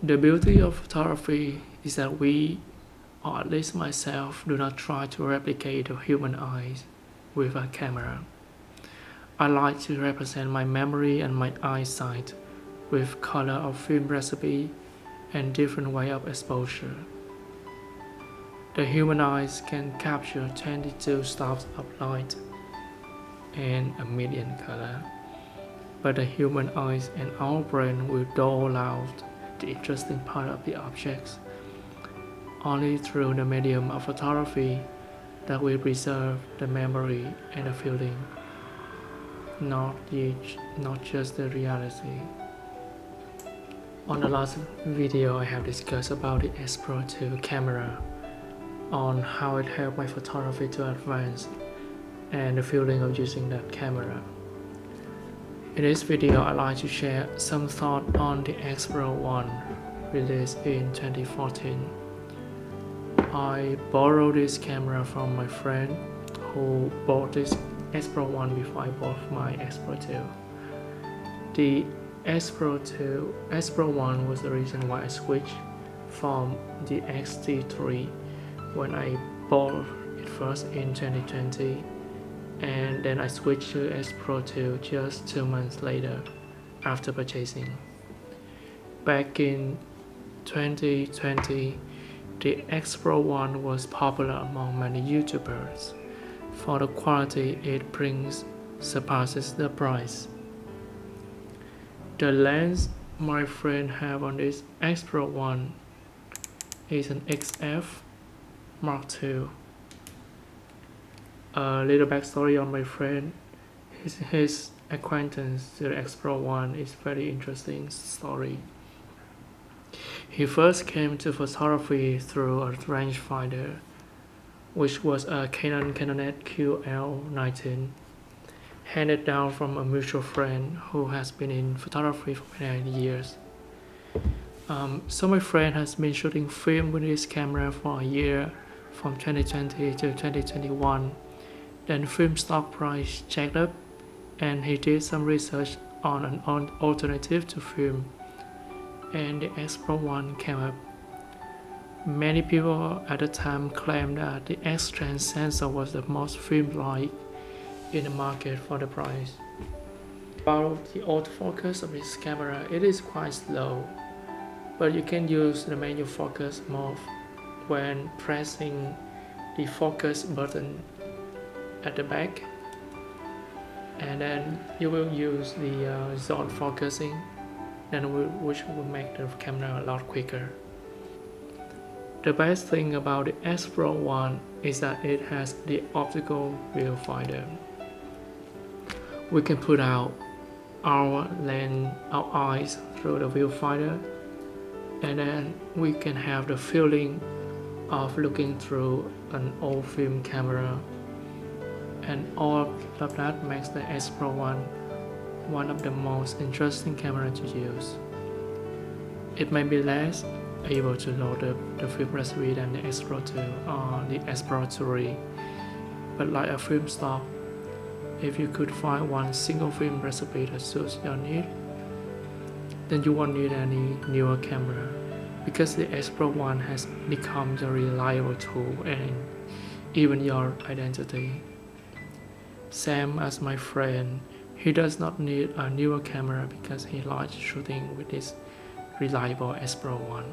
The beauty of photography is that we, or at least myself, do not try to replicate the human eyes with a camera. I like to represent my memory and my eyesight with color of film recipe and different way of exposure. The human eyes can capture 22 stops of light and a million color, but the human eyes and our brain will dull out the interesting part of the objects. Only through the medium of photography that we preserve the memory and the feeling, not just the reality. On the last video, I have discussed about the X Pro 2 camera, on how it helped my photography to advance and the feeling of using that camera. In this video, I'd like to share some thought on the X Pro1 released in 2014. I borrowed this camera from my friend who bought this X Pro1 before I bought my X Pro 2. The X Pro1 was the reason why I switched from the X-T3 when I bought it first in 2020, and then I switched to X Pro 2 just 2 months later after purchasing. Back in 2020, the X Pro1 was popular among many YouTubers. For the quality it brings surpasses the price. The lens my friend have on this X Pro1 is an XF Mark II. A little backstory on my friend. His acquaintance to the X Pro1 is very interesting story. He first came to photography through a rangefinder, which was a Canon QL19, handed down from a mutual friend who has been in photography for many years. So my friend has been shooting film with his camera for a year, from 2020 to 2021. Then film stock price checked up, and he did some research on an alternative to film, and the X Pro1 came up. Many people at the time claimed that the X-Trend sensor was the most film-like in the market for the price. About the autofocus of this camera, it is quite slow, but you can use the manual focus mode when pressing the focus button at the back, and then you will use the zone focusing, which will make the camera a lot quicker. The best thing about the X Pro1 is that it has the optical viewfinder. We can put out our eyes through the viewfinder, and then we can have the feeling of looking through an old film camera, and all of that makes the X Pro1 one of the most interesting cameras to use. It may be less able to load up the film recipe than the X Pro 2 or the X Pro 3, but like a film stock, if you could find one single film recipe that suits your need, then you won't need any newer camera, because the X Pro1 has become the reliable tool and even your identity. Same as my friend, he does not need a newer camera because he likes shooting with this reliable X Pro1.